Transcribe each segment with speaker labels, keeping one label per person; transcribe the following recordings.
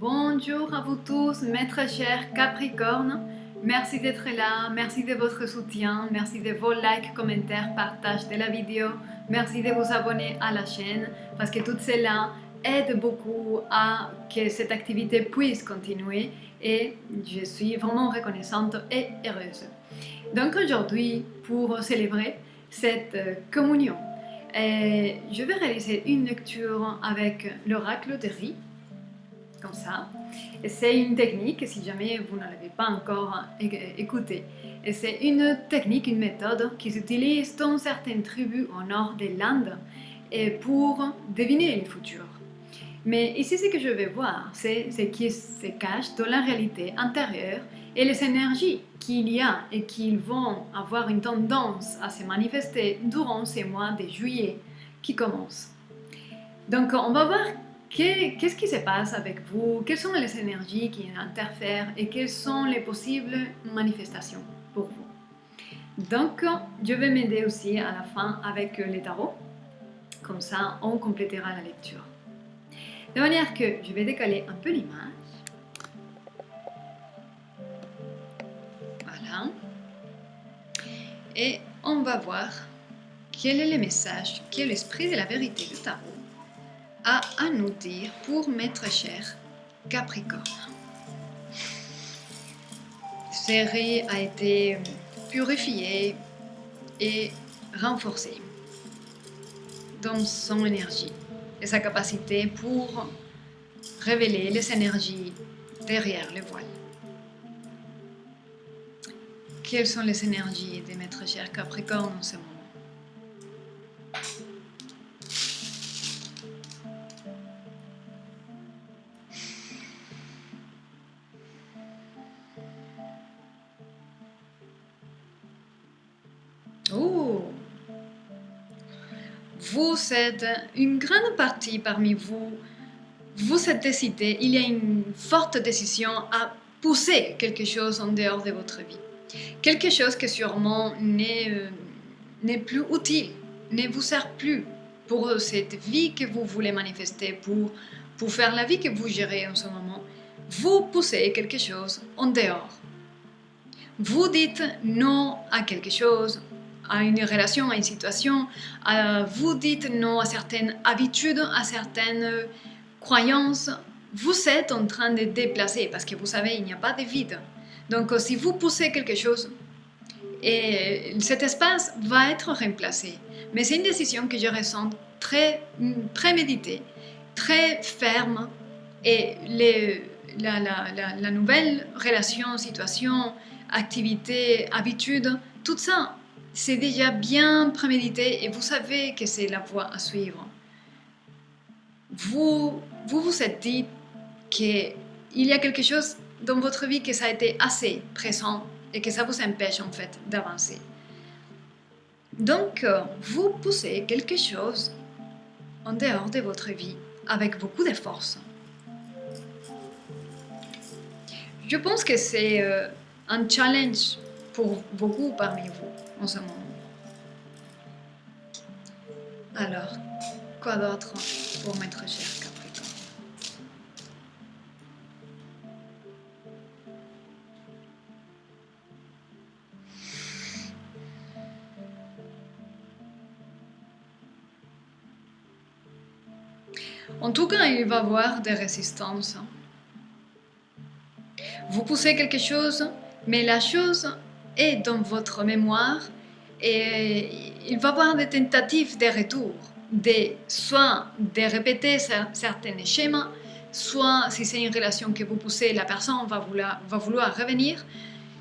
Speaker 1: Bonjour à vous tous, mes très chers Capricornes. Merci d'être là, merci de votre soutien, merci de vos likes, commentaires, partages de la vidéo. Merci de vous abonner à la chaîne parce que tout cela aide beaucoup à que cette activité puisse continuer et je suis vraiment reconnaissante et heureuse. Donc aujourd'hui, pour célébrer cette communion, je vais réaliser une lecture avec l'oracle de Ri, comme ça. C'est une technique, si jamais vous ne l'avez pas encore écouté. Et c'est une technique, une méthode qui s'utilise dans certaines tribus au nord de l'Inde pour deviner le futur. Mais ici, ce que je vais voir, c'est ce qui se cache dans la réalité intérieure et les énergies qu'il y a et qui vont avoir une tendance à se manifester durant ces mois de juillet qui commencent. Donc, on va voir qu'est-ce qui se passe avec vous, quelles sont les énergies qui interfèrent et quelles sont les possibles manifestations pour vous. Donc, je vais m'aider aussi à la fin avec les tarots. Comme ça, on complétera la lecture. De manière que je vais décaler un peu l'image. Voilà. Et on va voir quel est le message que l'esprit de la vérité du tarot a à nous dire pour mes chers Capricorne. Série a été purifiée et renforcée dans son énergie et sa capacité pour révéler les énergies derrière le voile. Quelles sont les énergies de mes très chers Capricorne en ce moment? Oh! Vous êtes, une grande partie parmi vous, vous êtes décidé, il y a une forte décision à pousser quelque chose en dehors de votre vie. Quelque chose qui sûrement n'est plus utile, ne vous sert plus pour cette vie que vous voulez manifester, pour faire la vie que vous gérez en ce moment. Vous poussez quelque chose en dehors. Vous dites non à quelque chose, à une relation, à une situation, vous dites non à certaines habitudes, à certaines croyances. Vous êtes en train de déplacer parce que vous savez, il n'y a pas de vide. Donc, si vous poussez quelque chose, et cet espace va être remplacé. Mais c'est une décision que je ressens très méditée, très ferme. Et la nouvelle relation, situation, activité, habitude, tout ça, c'est déjà bien prémédité et vous savez que c'est la voie à suivre. Vous êtes dit qu'il y a quelque chose dans votre vie que ça a été assez présent et que ça vous empêche en fait d'avancer. Donc, vous poussez quelque chose en dehors de votre vie avec beaucoup de force. Je pense que c'est un challenge pour beaucoup parmi vous en ce moment. Alors, quoi d'autre pour mes très chers Capricorne? En tout cas, il va y avoir des résistances. Vous poussez quelque chose, mais la chose est dans votre mémoire et il va y avoir des tentatives de retour, soit de répéter certains schémas, soit si c'est une relation que vous poussez, la personne va vouloir revenir.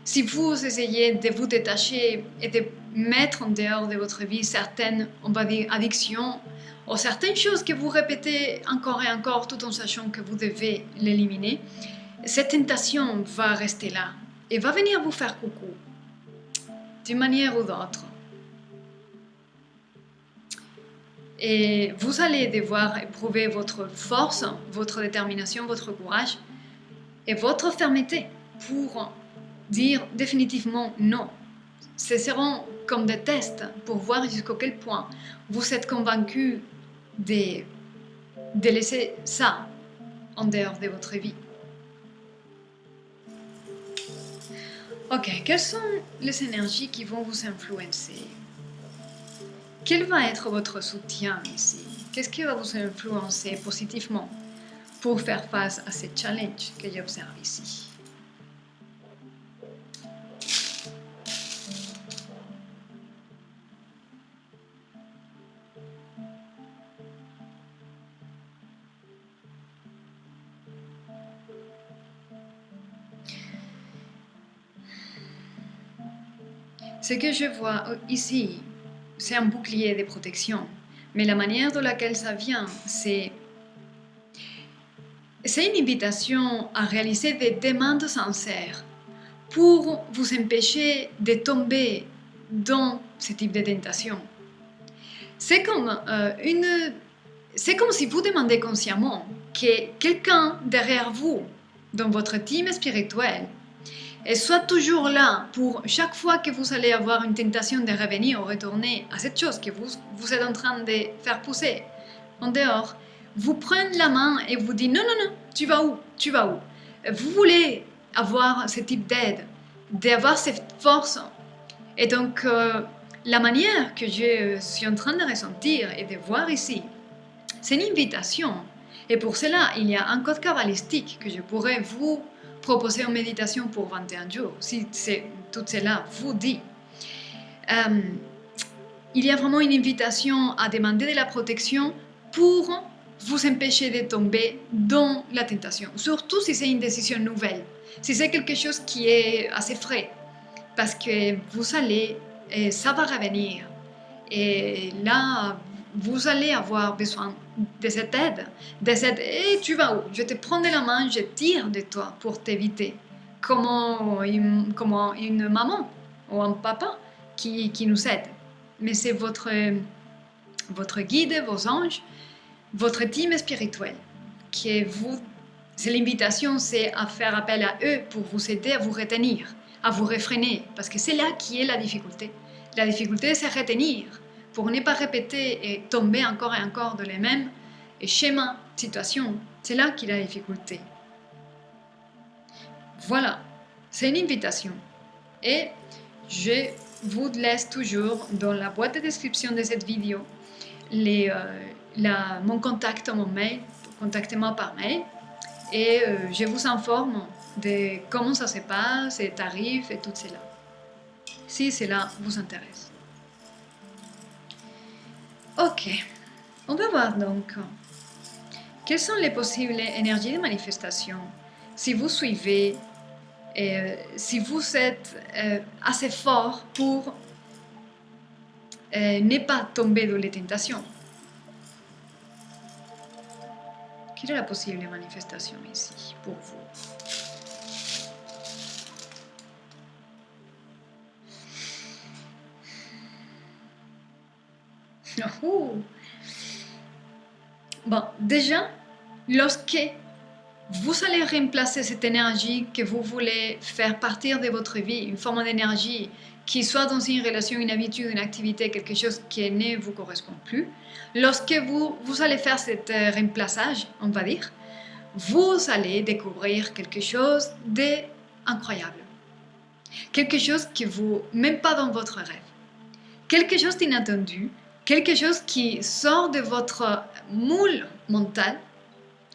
Speaker 1: Si vous essayez de vous détacher et de mettre en dehors de votre vie certaines, on va dire, addictions ou certaines choses que vous répétez encore et encore tout en sachant que vous devez l'éliminer, cette tentation va rester là et va venir vous faire coucou d'une manière ou d'autre. Et vous allez devoir éprouver votre force, votre détermination, votre courage et votre fermeté pour dire définitivement non. Ce seront comme des tests pour voir jusqu'à quel point vous êtes convaincu de laisser ça en dehors de votre vie. Ok, quelles sont les énergies qui vont vous influencer? Quel va être votre soutien ici? Qu'est-ce qui va vous influencer positivement pour faire face à ces challenges que j'observe ici? Ce que je vois ici, c'est un bouclier de protection. Mais la manière de laquelle ça vient, c'est une invitation à réaliser des demandes sincères pour vous empêcher de tomber dans ce type de tentation. C'est comme c'est comme si vous demandez consciemment que quelqu'un derrière vous, dans votre team spirituel, soit toujours là pour chaque fois que vous allez avoir une tentation de revenir ou retourner à cette chose que vous êtes en train de faire pousser en dehors, vous prenez la main et vous dit non, non, non, tu vas où? Tu vas où? Vous voulez avoir ce type d'aide, d'avoir cette force. Et donc, la manière que je suis en train de ressentir et de voir ici, c'est une invitation. Et pour cela, il y a un code cabalistique que je pourrais vous proposer en méditation pour 21 jours, si tout cela vous dit. Il y a vraiment une invitation à demander de la protection pour vous empêcher de tomber dans la tentation, surtout si c'est une décision nouvelle, si c'est quelque chose qui est assez frais, parce que vous allez, et ça va revenir, et là, vous allez avoir besoin de cette aide, et tu vas où? Je te prends de la main, je tire de toi pour t'éviter, comme une maman ou un papa qui nous aide. Mais c'est votre guide, vos anges, votre team spirituel, c'est l'invitation, c'est à faire appel à eux pour vous aider à vous retenir, à vous réfréner, parce que c'est là qui est la difficulté. La difficulté, c'est retenir, pour ne pas répéter et tomber encore et encore dans les mêmes schémas, situations. C'est là qu'il y a la difficulté. Voilà, c'est une invitation. Et je vous laisse toujours dans la boîte de description de cette vidéo mon contact, mon mail, contactez-moi par mail et je vous informe de comment ça se passe, les tarifs et tout cela, si cela vous intéresse. Ok, on va voir donc quelles sont les possibles énergies de manifestation si vous suivez si vous êtes assez fort pour ne pas tomber dans les tentations. Quelle est la possible manifestation ici pour vous? Bon, déjà, lorsque vous allez remplacer cette énergie que vous voulez faire partir de votre vie, une forme d'énergie qui soit dans une relation, une habitude, une activité, quelque chose qui ne vous correspond plus, lorsque vous allez faire cet remplaçage, on va dire, vous allez découvrir quelque chose d'incroyable. Quelque chose que vous, même pas dans votre rêve. Quelque chose d'inattendu, quelque chose qui sort de votre moule mental.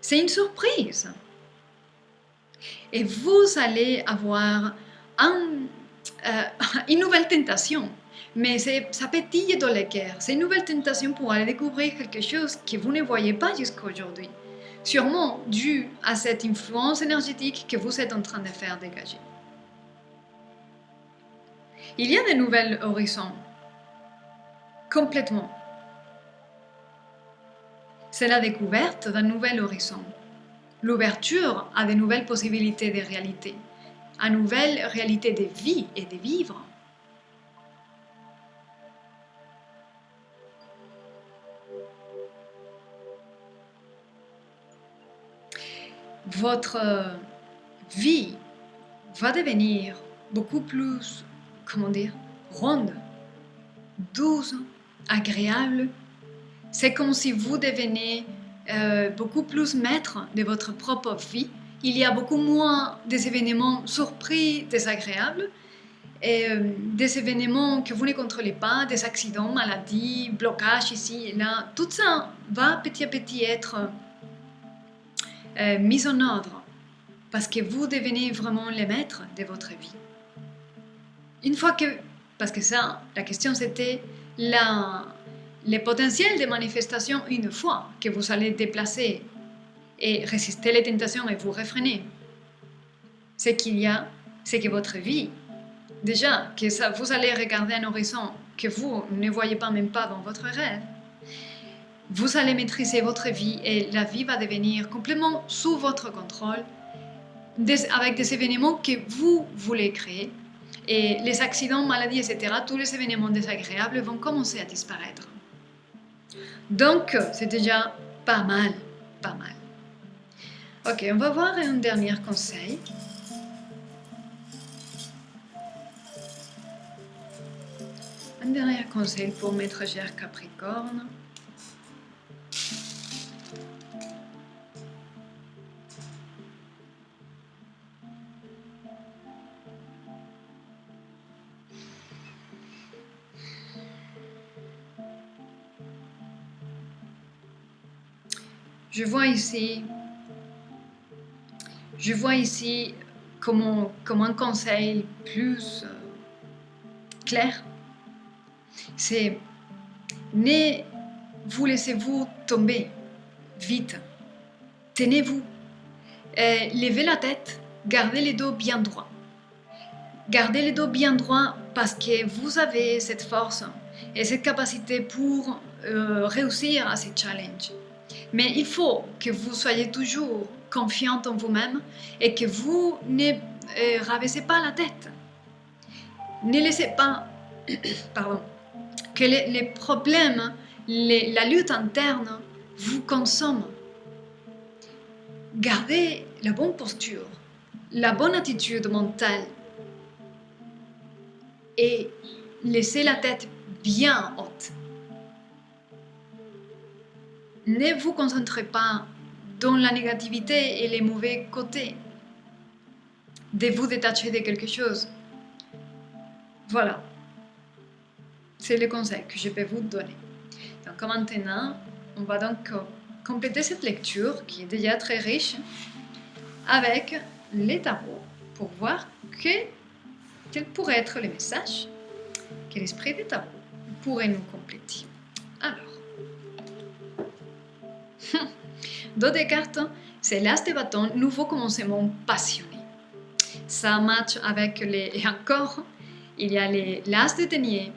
Speaker 1: C'est une surprise. Et vous allez avoir une nouvelle tentation. Mais ça pétille dans le cœur. C'est une nouvelle tentation pour aller découvrir quelque chose que vous ne voyez pas jusqu'à aujourd'hui. Sûrement dû à cette influence énergétique que vous êtes en train de faire dégager. Il y a de nouveaux horizons. Complètement. C'est la découverte d'un nouvel horizon. L'ouverture à de nouvelles possibilités de réalité, à une nouvelle réalité de vie et de vivre. Votre vie va devenir beaucoup plus, ronde, douce, agréable. C'est comme si vous devenez beaucoup plus maître de votre propre vie. Il y a beaucoup moins des événements surpris, désagréables, des événements que vous ne contrôlez pas, des accidents, maladies, blocages ici et là, tout ça va petit à petit être mis en ordre parce que vous devenez vraiment le maître de votre vie. Une fois que, parce que ça, la question c'était le potentiel de manifestation une fois que vous allez déplacer et résister les tentations et vous réfréner. C'est qu'il y a, c'est que votre vie, déjà, que ça, vous allez regarder un horizon que vous ne voyez pas même pas dans votre rêve. Vous allez maîtriser votre vie et la vie va devenir complètement sous votre contrôle avec des événements que vous voulez créer. Et les accidents, maladies, etc., tous les événements désagréables vont commencer à disparaître. Donc, c'est déjà pas mal, pas mal. Ok, on va voir un dernier conseil. Un dernier conseil pour maître cher Capricorne. Je vois ici comme un conseil plus clair. C'est ne vous laissez-vous tomber vite. Tenez-vous. Levez la tête. Gardez les dos bien droits. Gardez les dos bien droits parce que vous avez cette force et cette capacité pour réussir à ces challenges. Mais il faut que vous soyez toujours confiante en vous-même et que vous ne rabaissez pas la tête. Ne laissez pas que les problèmes, la lutte interne vous consomment. Gardez la bonne posture, la bonne attitude mentale et laissez la tête bien haute. Ne vous concentrez pas dans la négativité et les mauvais côtés de vous détacher de quelque chose. Voilà. C'est le conseil que je peux vous donner. Donc maintenant, on va donc compléter cette lecture qui est déjà très riche avec les tarots pour voir quel pourrait être le message que l'esprit des tarots pourrait nous compléter. Alors, dos de cartes, c'est l'as de bâton, nouveau commencement passionné. Ça match avec et encore, il y a l'as de denier.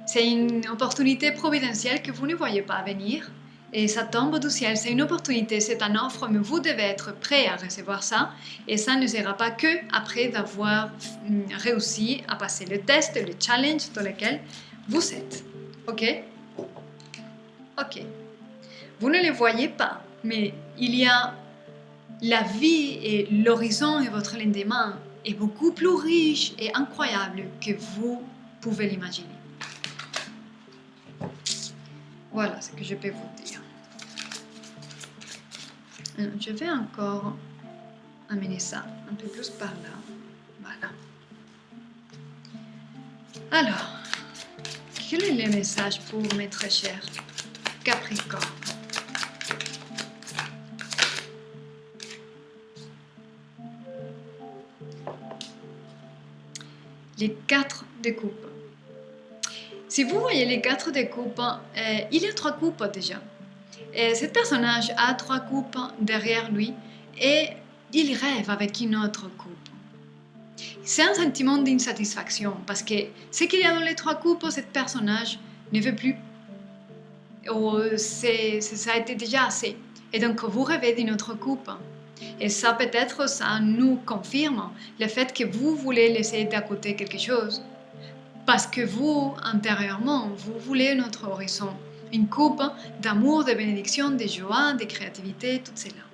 Speaker 1: C'est une opportunité providentielle que vous ne voyez pas venir et ça tombe du ciel. C'est une opportunité, c'est une offre, mais vous devez être prêt à recevoir ça et ça ne sera pas que après d'avoir réussi à passer le test, le challenge dans lequel vous êtes. Ok? Ok. Vous ne le voyez pas, mais il y a la vie et l'horizon et votre lendemain est beaucoup plus riche et incroyable que vous pouvez l'imaginer. Voilà ce que je peux vous dire. Je vais encore amener ça un peu plus par là. Voilà. Alors, quel est le message pour mes très chers Capricorne? Les 4 de coupe. Si vous voyez les 4 de coupe, il y a 3 coupes déjà. Cet personnage a 3 coupes derrière lui et il rêve avec une autre coupe. C'est un sentiment d'insatisfaction parce que ce qu'il y a dans les 3 coupes, cet personnage ne veut plus. Ça a été déjà assez. Et donc vous rêvez d'une autre coupe. Et ça peut-être, ça nous confirme le fait que vous voulez laisser d'à côté quelque chose. Parce que vous, intérieurement, vous voulez notre horizon. Une coupe d'amour, de bénédiction, de joie, de créativité, tout cela.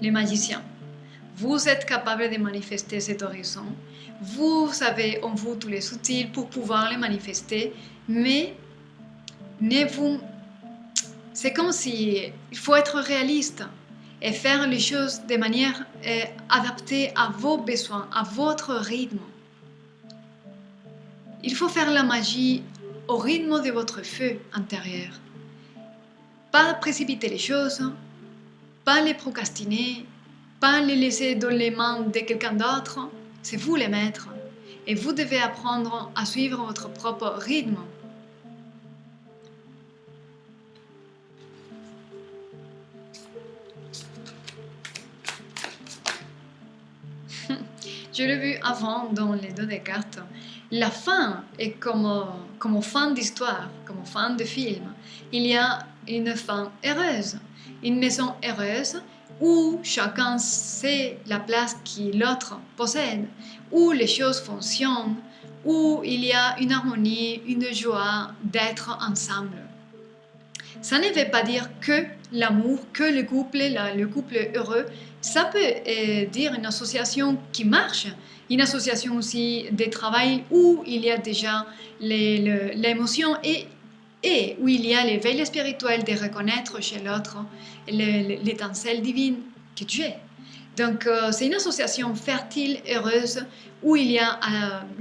Speaker 1: Les magiciens. Vous êtes capable de manifester cet horizon. Vous avez en vous tous les outils pour pouvoir les manifester, mais ne vous C'est comme si il faut être réaliste et faire les choses de manière adaptée à vos besoins, à votre rythme. Il faut faire la magie au rythme de votre feu intérieur. Pas précipiter les choses, pas les procrastiner, pas les laisser dans les mains de quelqu'un d'autre. C'est vous les maîtres et vous devez apprendre à suivre votre propre rythme. Je l'ai vu avant dans les deux des cartes. La fin est comme fin d'histoire, comme fin de film. Il y a une fin heureuse, une maison heureuse où chacun sait la place que l'autre possède, où les choses fonctionnent, où il y a une harmonie, une joie d'être ensemble. Ça ne veut pas dire que l'amour, que le couple heureux. Ça peut dire une association qui marche, une association aussi de travail où il y a déjà l'émotion et où il y a l'éveil spirituel de reconnaître chez l'autre l'étincelle divine que tu es. Donc c'est une association fertile, heureuse, où il y a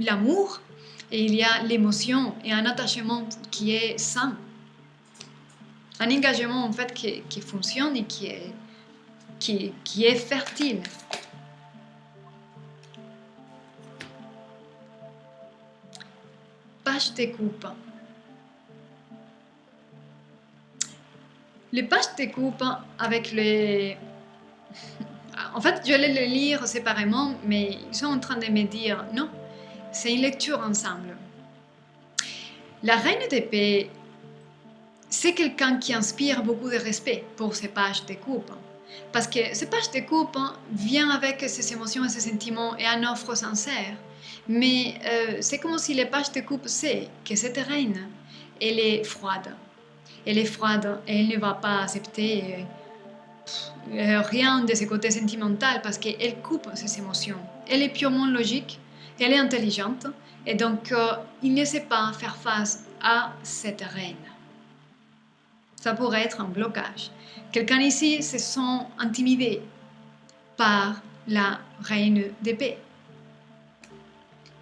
Speaker 1: l'amour et il y a l'émotion et un attachement qui est sain. Un engagement en fait qui fonctionne et qui est fertile. Page de coupe. Les pages de coupe avec les... En fait, je vais les lire séparément, mais ils sont en train de me dire non, c'est une lecture ensemble. La reine d'épée, c'est quelqu'un qui inspire beaucoup de respect pour ces pages de coupe. Parce que ces pages de coupe viennent avec ses émotions et ses sentiments et un offre sincère. Mais c'est comme si les pages de coupe sait que cette reine, elle est froide. Elle est froide et elle ne va pas accepter rien de ses côtés sentimentaux parce qu'elle coupe ses émotions. Elle est purement logique, elle est intelligente et donc il ne sait pas faire face à cette reine. Ça pourrait être un blocage. Quelqu'un ici se sent intimidé par la reine d'épée.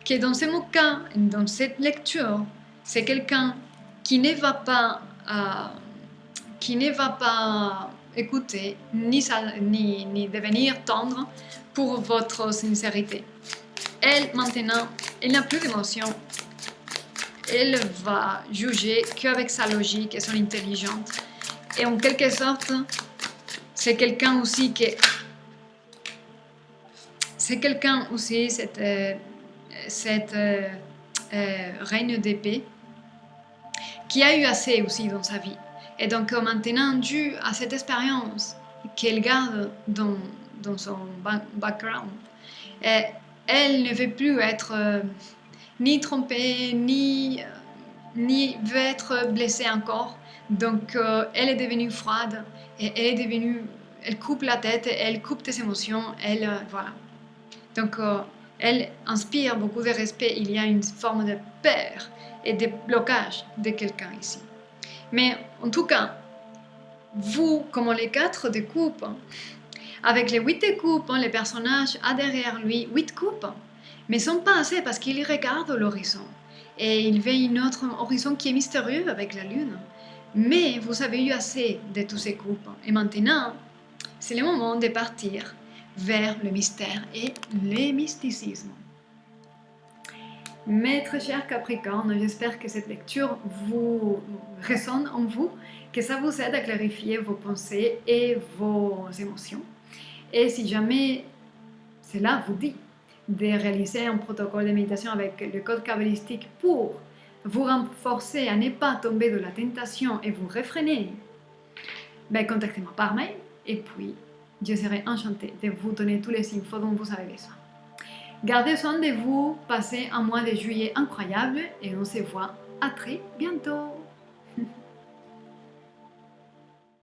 Speaker 1: Que dans ce cas, dans cette lecture, c'est quelqu'un qui ne va pas écouter ni devenir tendre pour votre sincérité. Elle, maintenant, elle n'a plus d'émotion. Elle va juger qu'avec sa logique et son intelligence. Et en quelque sorte, c'est quelqu'un aussi qui... C'est quelqu'un aussi, cette reine d'épée, qui a eu assez aussi dans sa vie. Et donc maintenant, dû à cette expérience qu'elle garde dans son background, elle ne veut plus être ni trompée, ni veut être blessée encore. Donc elle est devenue froide, et elle coupe la tête, elle coupe tes émotions, voilà. Donc elle inspire beaucoup de respect, il y a une forme de peur et de blocage de quelqu'un ici. Mais en tout cas, vous, comme les 4 de coupe, avec les 8 de coupe, les personnages ont derrière lui 8 coupes, mais ne sont pas assez parce qu'il regarde l'horizon. Et il veut un autre horizon qui est mystérieux avec la lune. Mais vous avez eu assez de tous ces coupes. Et maintenant, c'est le moment de partir vers le mystère et le mysticisme. Mes très chers Capricornes, j'espère que cette lecture vous résonne en vous, que ça vous aide à clarifier vos pensées et vos émotions. Et si jamais cela vous dit de réaliser un protocole de méditation avec le code kabbalistique pour vous renforcer à ne pas tomber dans la tentation et vous réfréner, ben contactez-moi par mail et puis je serai enchantée de vous donner tous les infos dont vous avez besoin. Gardez soin de vous, passez un mois de juillet incroyable et on se voit à très bientôt.